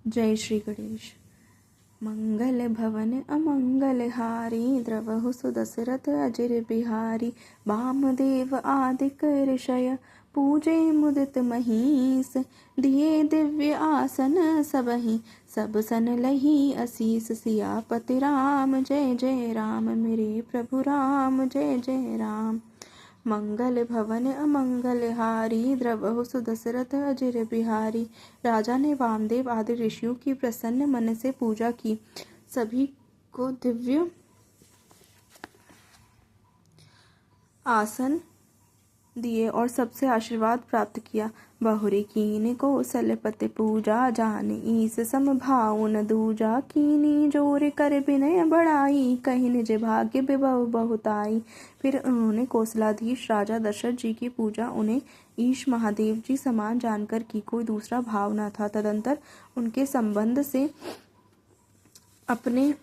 जय श्री गणेश। मंगल भवन अमंगल हारी, द्रवहु सुदशरथ अजिर बिहारी। वामदेव आदिक ऋषय, पूजे मुदित महीस। दिए दिव्य आसन सबहि, सब सन लही असीस। सियापति राम जय जय राम, मेरे प्रभु राम जय जय राम। मंगल भवन अमंगल हारी, द्रवहु सुदशरथ अजिर बिहारी। राजा ने वामदेव आदि ऋषियों की प्रसन्न मन से पूजा की, सभी को दिव्य आसन दिए और सबसे आशीर्वाद प्राप्त किया। बहुरी कीन कौशलपति पूजा, जान ईस समभाव न दूजा। कीनी जोर कर विनय बढ़ाई, कही निज भाग्य विभव बहुताई। फिर उन्होंने कौशलाधीश राजा दशरथ जी की पूजा उन्हें ईश महादेव जी समान जानकर की, कोई दूसरा भाव न था। तदंतर उनके संबंध से अपने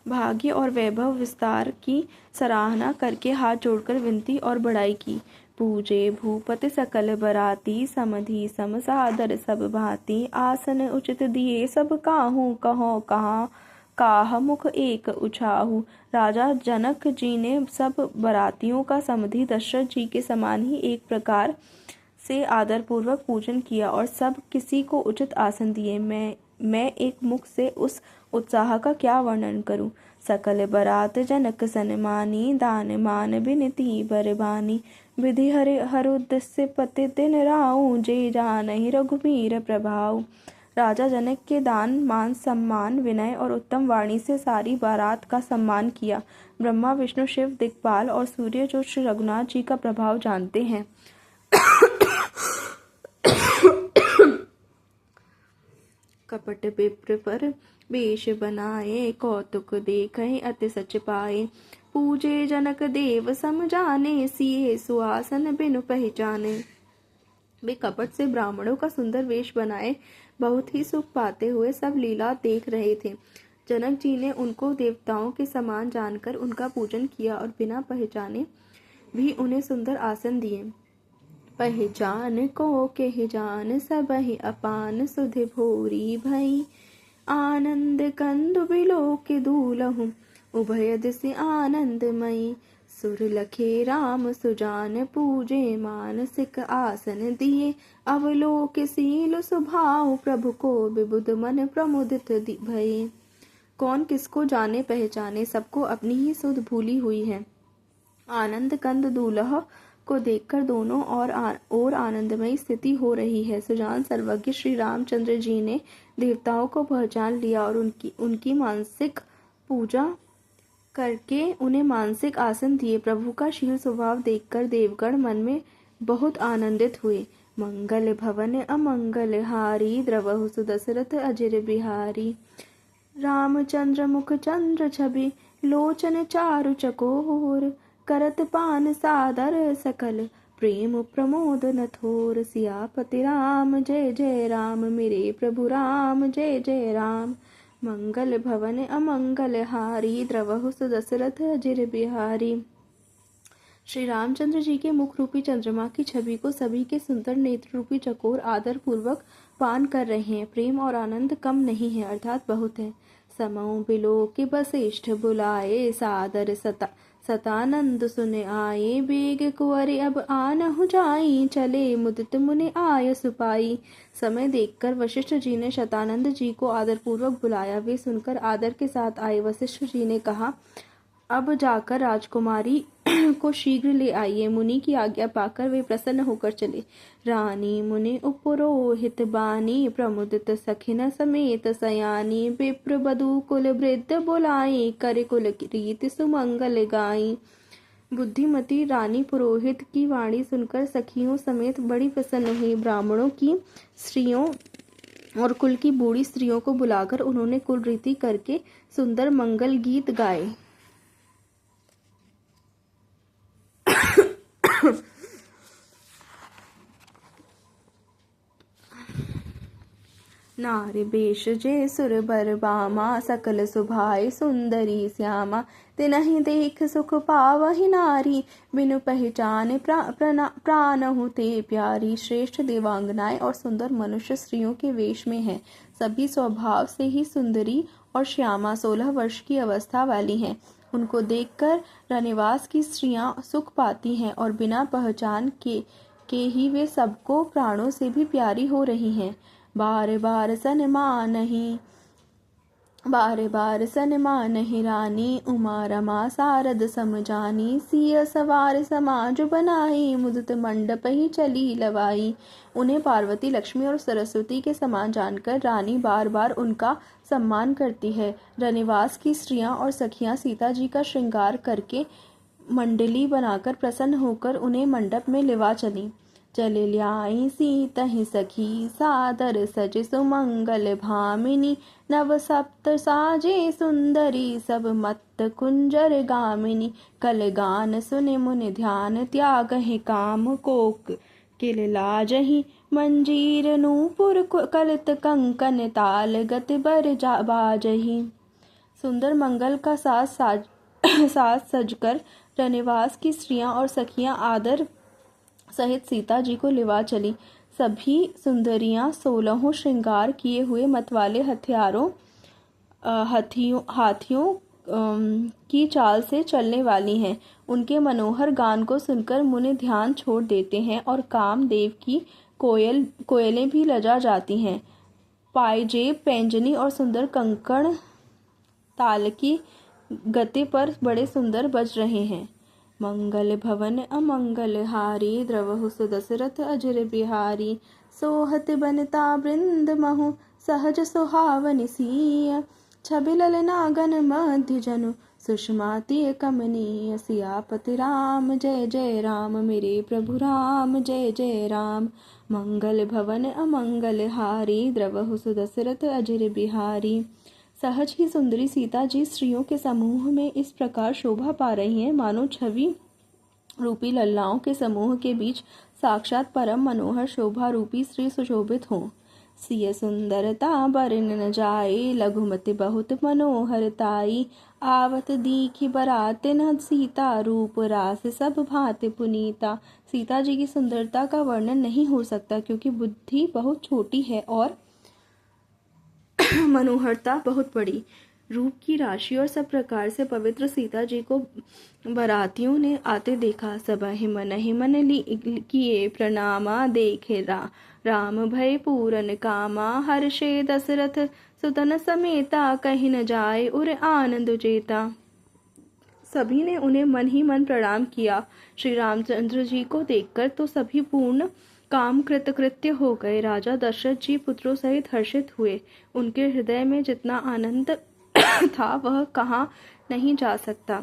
भाग्य और वैभव विस्तार की सराहना करके हाथ जोड़कर विनती और बड़ाई की। पूजे भूपति सकल बराती, समधि सम सादर सब भांति। आसन उचित दिए सब काहू, कहो कहाँ काह मुख एक उछाहू। राजा जनक जी ने सब बरातियों का समधि दशरथ जी के समान ही एक प्रकार से आदरपूर्वक पूजन किया और सब किसी को उचित आसन दिए। मैं एक मुख से उस उत्साह का क्या वर्णन करूं। सकल बरात जनक सन्मानी, दान मान बिनती बरबानी। विधि हरुदस्य पति दिन राऊ, जे जानहि रघुबीर प्रभाऊ। राजा जनक के दान मान सम्मान विनय और उत्तम वाणी से सारी बारात का सम्मान किया। ब्रह्मा विष्णु शिव दिक्पाल और सूर्य जो श्री रघुनाथ जी का प्रभाव जानते हैं, कपट विप्र पर वेश बनाए। कौतुक देखे अति सच पाए, पूजे जनक देव सम जाने। सिए सुआसन बिनु पहचाने। वे कपट से ब्राह्मणों का सुंदर वेश बनाए बहुत ही सुख पाते हुए सब लीला देख रहे थे। जनक जी ने उनको देवताओं के समान जानकर उनका पूजन किया और बिना पहचाने भी उन्हें सुंदर आसन दिए। पहचान को केह जान, सबहि अपान सुधि भोरी भई। आनंद कंद बिलोक दूलहु, उभय दिशि आनंदमयी। सुर लखे राम सुजान, पूजे मानसिक आसन दिए। अवलोक सील सुभाव, प्रभु को विबुध मन प्रमुदित भये। कौन किसको जाने पहचाने, सबको अपनी ही सुध भूली हुई है। आनंद कंद दूल्हा को देखकर दोनों और आनंदमयी स्थिति हो रही है। सुजान सर्वज्ञ श्री रामचंद्र जी ने देवताओं को पहचान लिया और उनकी मानसिक पूजा करके उन्हें मानसिक आसन दिए। प्रभु का शील स्वभाव देखकर देवगण मन में बहुत आनंदित हुए। मंगल भवन अमंगल हारी, द्रवहु सुदशरथ अजिर बिहारी। रामचंद्र मुख चंद्र छवि, लोचन चारु चकोर। करत पान सादर सकल, प्रेम प्रमोद न थोर। सियापति राम जय जय राम, मेरे प्रभु राम जय जय राम। मंगल भवन अमंगल हारी, द्रवहु सुदशरथ अजिर बिहारी। श्री रामचंद्र जी के मुख रूपी चंद्रमा की छवि को सभी के सुंदर नेत्र रूपी चकोर आदर पूर्वक पान कर रहे हैं। प्रेम और आनंद कम नहीं है, अर्थात बहुत है। समऊ बिलो के वशिष्ठ बुलाए, सादर सतानंद सुन आए। बेग कुंवरि अब आनहु जाई, चले मुदित मुनि आय सुपाई। समय देखकर वशिष्ठ जी ने शतानंद जी को आदरपूर्वक बुलाया। वे सुनकर आदर के साथ आए। वशिष्ठ जी ने कहा, अब जाकर राजकुमारी को शीघ्र ले आइए। मुनि की आज्ञा पाकर वे प्रसन्न होकर चले। रानी मुनि उपरोहित बानी, प्रमुदित सखिन समेत सयानी। विप्र बधू कुल वृद्ध बुलाई, कर कुल रीति सुमंगल गाई। बुद्धिमती रानी पुरोहित की वाणी सुनकर सखियों समेत बड़ी प्रसन्न हुई। ब्राह्मणों की स्त्रियों और कुल की बूढ़ी स्त्रियों को बुलाकर उन्होंने कुल रीति करके सुंदर मंगल गीत गाए। नारी बेश जे सुर बर बामा, सकल सुभाए सुंदरी श्यामा। तिनहि देख सुख पावहि नारी, बिनु पहचान प्राणहु ते प्यारी। श्रेष्ठ देवांगनाएं और सुंदर मनुष्य स्त्रियों के वेश में हैं। सभी स्वभाव से ही सुंदरी और श्यामा 16 वर्ष की अवस्था वाली हैं। उनको देखकर रनिवास की स्त्रियां सुख पाती हैं और बिना पहचान के ही वे सबको प्राणों से भी प्यारी हो रही हैं। बार बार सनमानहि रानी, उमा रमा सारद समझानी। सिय सवार समाज बनाई, मुदित मंडप ही चली लवाई। उन्हें पार्वती, लक्ष्मी और सरस्वती के समान जानकर रानी बार बार उनका सम्मान करती है। रनिवास की स्त्रियां और सखियां सीता जी का श्रृंगार करके मंडली बनाकर प्रसन्न होकर उन्हें मंडप में लिवा चली। चल ल्याई सीतहि सखी, सादर सज सुमंगल भामिनी। नव सप्त साजे सुंदरी, सब मत्त कुंजर गामिनी। कल गान सुनि मुनि ध्यान, त्यागहि काम कोक किल लाजहि। मंजीर नूपुर कलित कंकन, ताल गति बर बाजहि। सुंदर मंगल का साज सजकर रनिवास की स्त्रियां और सखियां आदर सहित सीता जी को लिवा चली। सभी सुंदरियां 16 श्रृंगार किए हुए मतवाले हाथियों की चाल से चलने वाली हैं। उनके मनोहर गान को सुनकर मुनि ध्यान छोड़ देते हैं और कामदेव की कोयलें भी लजा जाती हैं। पायजेब, पैंजनी और सुंदर कंकण ताल की गति पर बड़े सुंदर बज रहे हैं। मंगल भवन अमंगल हारी, द्रवहु सुदशरथ अजर बिहारी। सोहत बनता वृंद महु, सहज सुहावनि सीय। छबि ललना गण मध्य जनु, सुषमाति कमनीय। सियापति राम जय जय राम, मेरे प्रभु राम जय जय राम। मंगल भवन अमंगल हारी, द्रवहु सुदशरथ अजर बिहारी। सहज ही सुंदरी सीता जी स्त्रियों के समूह में इस प्रकार शोभा पा रही हैं, मानो छवि रूपी लल्लाओं के समूह के बीच साक्षात परम मनोहर शोभा रूपी श्री सुशोभित हों। सिय सुंदरता बरन न जाए, लघुमति बहुत मनोहरताई। आवत दीखि बरातिन सीता, रूप रास सब भांति पुनीता। सीता जी की सुंदरता का वर्णन नहीं हो सकता, क्योंकि बुद्धि बहुत छोटी है और मनोहरता बहुत बड़ी। रूप की राशि और सब प्रकार से पवित्र सीता जी को बरातियों ने आते देखा। सबहि मन किए प्रणामा, देखे राम भय पूरन कामा। हर्षे दशरथ सुतन समेता, कहीं न जाए उर आनंद जेता। सभी ने उन्हें मन ही मन प्रणाम किया। श्री रामचंद्र जी को देखकर तो सभी पूर्ण काम कृतकृत्य हो गए। राजा दशरथ जी पुत्रों सहित हर्षित हुए। उनके हृदय में जितना आनंद था वह कहाँ नहीं जा सकता।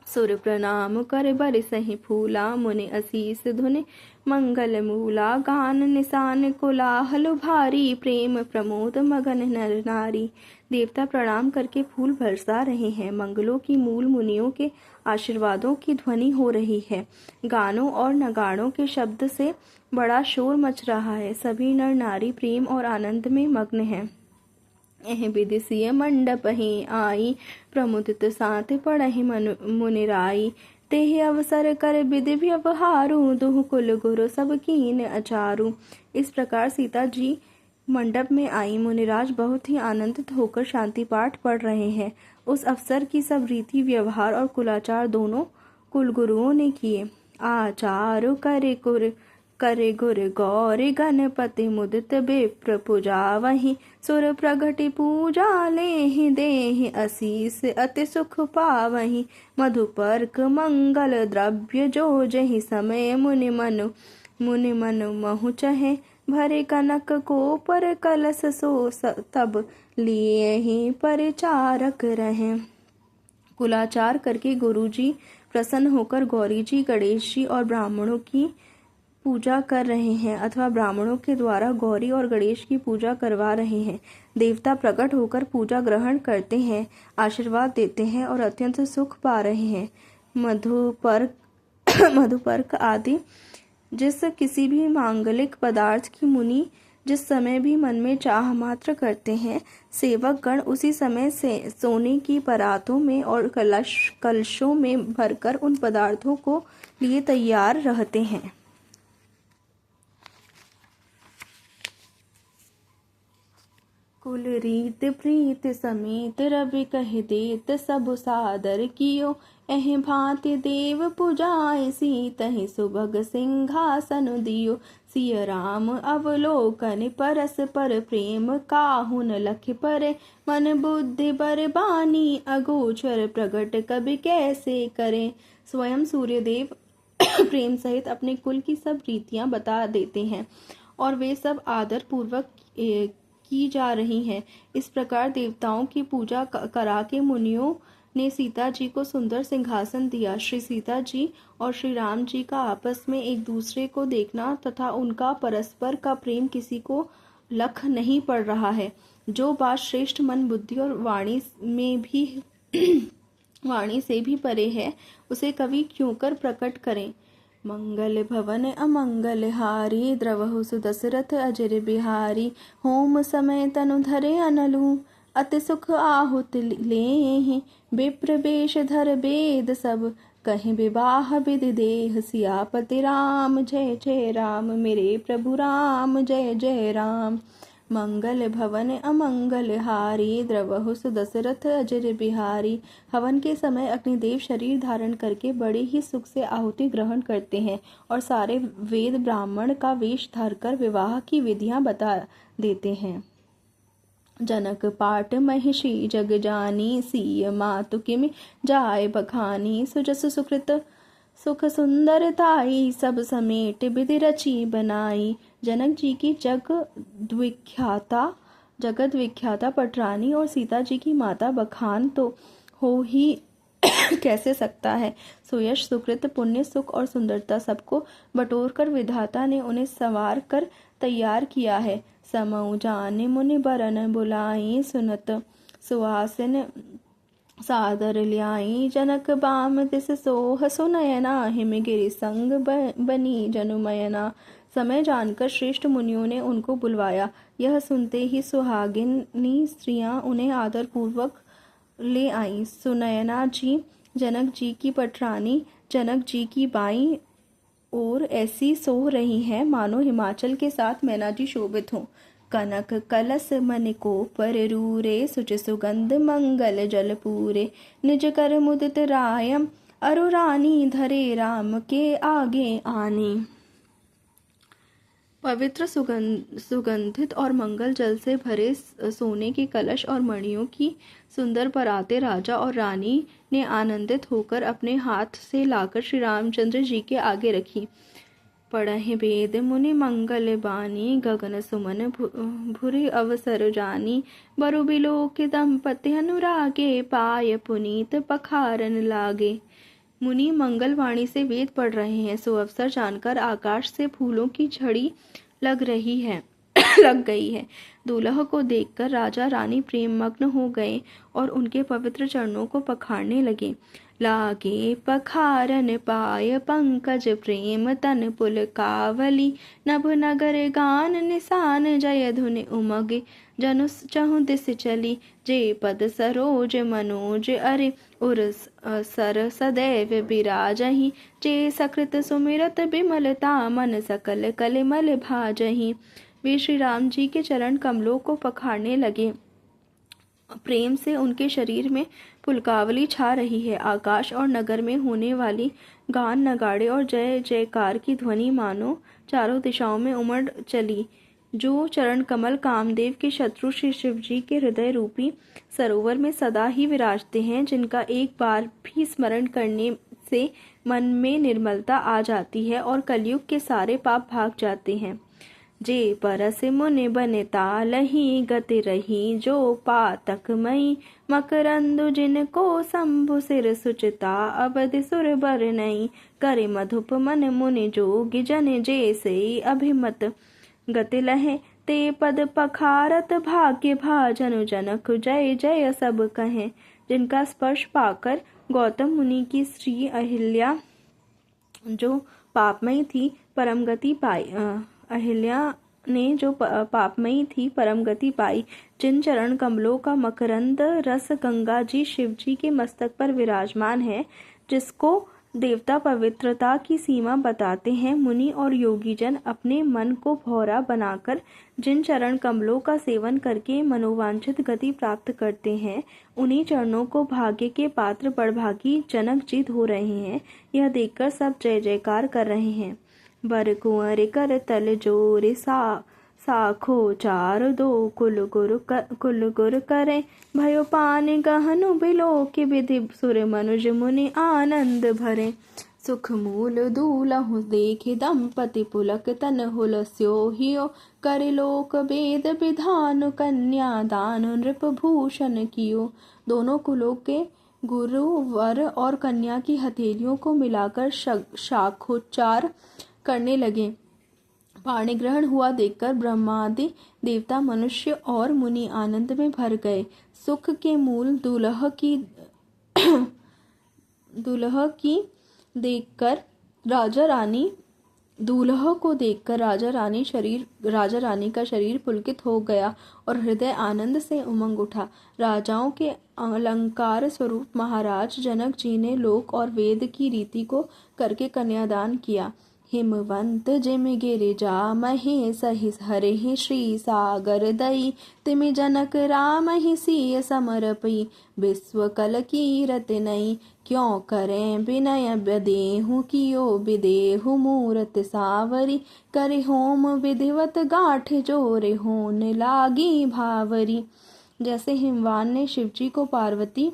सुर प्रणाम कर बरसहि फूला, मुनि असीस धुनि मंगल मूला। गान निशान कोलाहल भारी, प्रेम प्रमोद मगन नर नारी। देवता प्रणाम करके फूल बरसा रहे हैं। मंगलों की मूल मुनियों के आशीर्वादों की ध्वनि हो रही है। गानों और नगाड़ों के शब्द से बड़ा शोर मच रहा है। सभी नर नारी प्रेम और आनंद में मग्न हैं। एह विदिसीय मंडप ही आई, प्रमुदित साथ पढ़हि मुनिराई। तेहि अवसर कर विधि व्यवहारू, दुह कुल गुरु सब कीन अचारू। इस प्रकार सीता जी मंडप में आई। मुनिराज बहुत ही आनंदित होकर शांति पाठ पढ़ रहे हैं। उस अवसर की सब रीति व्यवहार और कुलाचार दोनों कुलगुरुओं ने किए। आचारु करे गुर गौरी, गणपति मुदित विप्र पूजावहि। सुर प्रगति पूजा लेहि, देहि असीस अति सुख पावहि। मधुपर्क मंगल द्रव्य जो, जहि समय मुनि मनु महु चहे। भरे कनक को पर कलश, सो तब लिए ही परिचारक रहे। कुलाचार करके गुरुजी प्रसन्न होकर गौरी जी, गणेश जी और ब्राह्मणों की पूजा कर रहे हैं, अथवा ब्राह्मणों के द्वारा गौरी और गणेश की पूजा करवा रहे हैं। देवता प्रकट होकर पूजा ग्रहण करते हैं, आशीर्वाद देते हैं और अत्यंत सुख पा रहे हैं। मधुपर्क आदि जिस किसी भी मांगलिक पदार्थ की मुनि जिस समय भी मन में चाह मात्र करते हैं, सेवक गण उसी समय से सोने की परातों में और कलशों में भरकर उन पदार्थों को लिए तैयार रहते हैं। कुल रीत प्रीत समेत रवि कह देत सब सादर कियो, एह भांति देव पुजाए सीतहि सुभग सिंहासन दियो। सिय राम अवलोकन परस पर प्रेम काहुन लख परे, मन बुद्धि बर बानी अगोचर प्रगट कवि कैसे करे। स्वयं सूर्यदेव प्रेम सहित अपने कुल की सब रीतियां बता देते हैं और वे सब आदर पूर्वक की जा रही हैं। इस प्रकार देवताओं की पूजा करा के मुनियों ने सीता जी को सुंदर सिंहासन दिया। श्री सीता जी और श्री राम जी का आपस में एक दूसरे को देखना तथा उनका परस्पर का प्रेम किसी को लख नहीं पड़ रहा है। जो बात श्रेष्ठ मन बुद्धि और वाणी में भी वाणी से भी परे है, उसे कवि क्यों कर प्रकट करें। मंगल भवन अमंगल हारी, द्रवहु सुदशरथ अजर बिहारी। होम समय तनु धरे अनलू, अति सुख आहुत लेहि। विप्र वेश धर वेद सब, कहीं विवाह विधि देह। सियापति राम जय जय राम, मेरे प्रभु राम जय जय राम। मंगल भवन अमंगल हारी, द्रवहु सुदशरथ अजर बिहारी। हवन के समय अग्निदेव शरीर धारण करके बड़े ही सुख से आहुति ग्रहण करते हैं और सारे वेद ब्राह्मण का वेश धरकर विवाह की विधियां बता देते हैं। जनक पाट महिषी जग जानी, सिय मातु किमि जाय बखानी। सुजस सुकृत सुख सुंदरताई, सब समेट विधि रची बनाई। जनक जी की जगत विख्याता पटरानी और सीता जी की माता बखान तो हो ही कैसे सकता है। सुयश सुकृत पुण्य सुख और सुंदरता सबको बटोर कर विधाता ने उन्हें संवार कर तैयार किया है। समऊ जाने मुनि बरन बुलाई, सुनत सुहासिन सादर ल्याई। जनक बाम तिस सोह सुनयना, हिम गिरि संग बनी जनुमयना। समय जानकर श्रेष्ठ मुनियों ने उनको बुलवाया। यह सुनते ही सुहागिनी स्त्रियां उन्हें आदर पूर्वक ले आईं। सुनयना जी जनक जी की पटरानी जनक जी की बाईं ओर ऐसी सो रही हैं मानो हिमाचल के साथ मैना जी शोभित हों। कनक कलश मन को पर रूरे, सुच सुगंध मंगल जल पूरे। निज कर मुदित रायम, अरु रानी धरे राम के आगे आनी। पवित्र सुगंधित और मंगल जल से भरे सोने के कलश और मणियों की सुंदर पराते राजा और रानी ने आनंदित होकर अपने हाथ से लाकर श्री रामचंद्र जी के आगे रखी। पढ़हि वेद मुनि मंगल बानी, गगन सुमन भुरि अवसर जानी। बरु बिलोक दंपति अनुरागे, पाय पुनीत पखारन लागे। मुनि मंगलवाणी से वेद पढ़ रहे हैं, सो अवसर जानकर आकाश से फूलों की झड़ी लग गई है। दूल्हा को देखकर राजा रानी प्रेम मग्न हो गए और उनके पवित्र चरणों को पखारने लगे। लागे पखारन पाय पंकज, प्रेम तन पुल कावली। नभ नगर गान निशान, जय धुन उमगे जनु चहु दिस चली। जे पद सरोज मनोज, अरे उर सर सदैव बिराजहि। जे सकृत सुमिरत बिमलता, मन सकल कलिमल भाजहि। वे श्री राम जी के चरण कमलों को पखारने लगे। प्रेम से उनके शरीर में पुलकावली छा रही है। आकाश और नगर में होने वाली गान नगाड़े और जय जयकार की ध्वनि मानो चारों दिशाओं में उमड़ चली। जो चरण कमल कामदेव के शत्रु श्री शिव जी के हृदय रूपी सरोवर में सदा ही विराजते हैं, जिनका एक बार भी स्मरण करने से मन में निर्मलता आ जाती है और कलयुग के सारे पाप भाग जाते हैं। जे परस मुनि बनिता लही, गति रही जो पातक मई। मकरंदु जिनको शंभु सिर सुचता, अवधि सुर बर नई। करे मधुप मन मुनि जोगी, जन जैसे अभिमत। गति लहे ते पद पखारत, भाग्य भाजनु जनक जय जय सब कहें। जिनका स्पर्श पाकर गौतम मुनि की स्त्री अहिल्या जो पापमयी थी परम गति पाई। अहिल्या ने जो पापमयी थी परम गति पाई। जिन चरण कमलों का मकरंद रस गंगा जी शिव जी के मस्तक पर विराजमान है, जिसको देवता पवित्रता की सीमा बताते हैं, मुनि और योगी जन अपने मन को भौरा बनाकर जिन चरण कमलों का सेवन करके मनोवांछित गति प्राप्त करते हैं, उन्हीं चरणों को भाग्य के पात्र बड़भागी जनक जी धो रहे हैं। यह देखकर सब जय जयकार कर रहे हैं। बर कुंवर कर तल जोर साखो चार दो कुल गुर करे भयो पानी गहनु बिलो के विधि सुर मनुज मुनि आनंद भरे। सुख मूल दूलहु देखे दंपति पुलक तन हुलस्यो हियो करे लोक वेद विधान कन्या दान नृप भूषण कियो। दोनों कुलों के गुरु वर और कन्या की हथेलियों को मिलाकर शाखोच्चार करने लगे। पाणी ग्रहण हुआ देखकर ब्रह्मादि देवता मनुष्य और मुनि आनंद में भर गए। सुख के मूल दुल्ह की देखकर राजा रानी दूल्हा को देखकर राजा रानी का शरीर पुलकित हो गया और हृदय आनंद से उमंग उठा। राजाओं के अलंकार स्वरूप महाराज जनक जी ने लोक और वेद की रीति को करके कन्यादान किया। हिमवंत जिम गिरिजा महे सहि हरे श्री सागर दई तिमि जनक राम ही सिय समर्पी विश्व कल कीरत नई क्यों करें विनय बदेहु कियो विदेहु मूरत सावरी करे होम विधिवत गाठ जोरे होन लागी भावरी। जैसे हिमवान ने शिवजी को पार्वती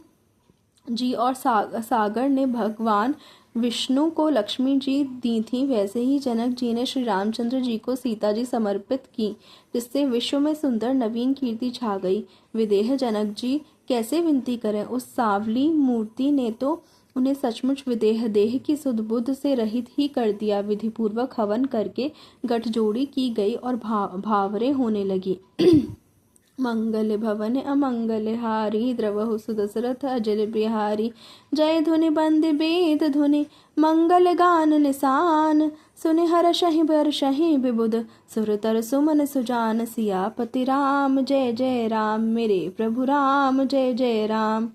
जी और सागर ने भगवान विष्णु को लक्ष्मी जी दी थी, वैसे ही जनक जी ने श्री रामचंद्र जी को सीता जी समर्पित की, जिससे विश्व में सुंदर नवीन कीर्ति छा गई। विदेह जनक जी कैसे विनती करें, उस सांवली मूर्ति ने तो उन्हें सचमुच विदेह देह की सुध बुद्ध से रहित ही कर दिया। विधि पूर्वक हवन करके गठजोड़ी की गई और भावरे होने लगी। मंगल भवन अमंगल हारी द्रवहु सुदशरथ अजर बिहारी जय धुनि बंद वेद धुनि मंगल गान निशान सुनि हर शहि बर शहि विबुध सुरतर सुमन सुजान सियापति राम जय जय राम मेरे प्रभु राम जय जय राम।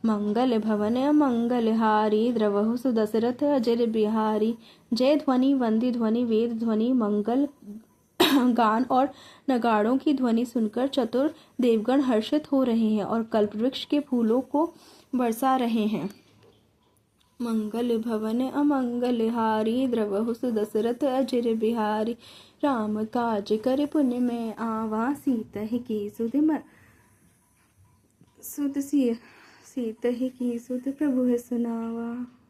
मंगल भवन अमंगल हारी द्रवहु सुदशरथ अजर बिहारी। जय ध्वनि वंदी ध्वनि वेद ध्वनि मंगल गान और नगाड़ों की ध्वनि सुनकर चतुर देवगण हर्षित हो रहे हैं और कल्पवृक्ष के फूलों को बरसा रहे हैं। मंगल भवन अमंगल हारी द्रवहु सुदशरथ अजर बिहारी राम काज कर पुण्य में आवा सीता की सुध सीता की सुध प्रभु है सुनावा।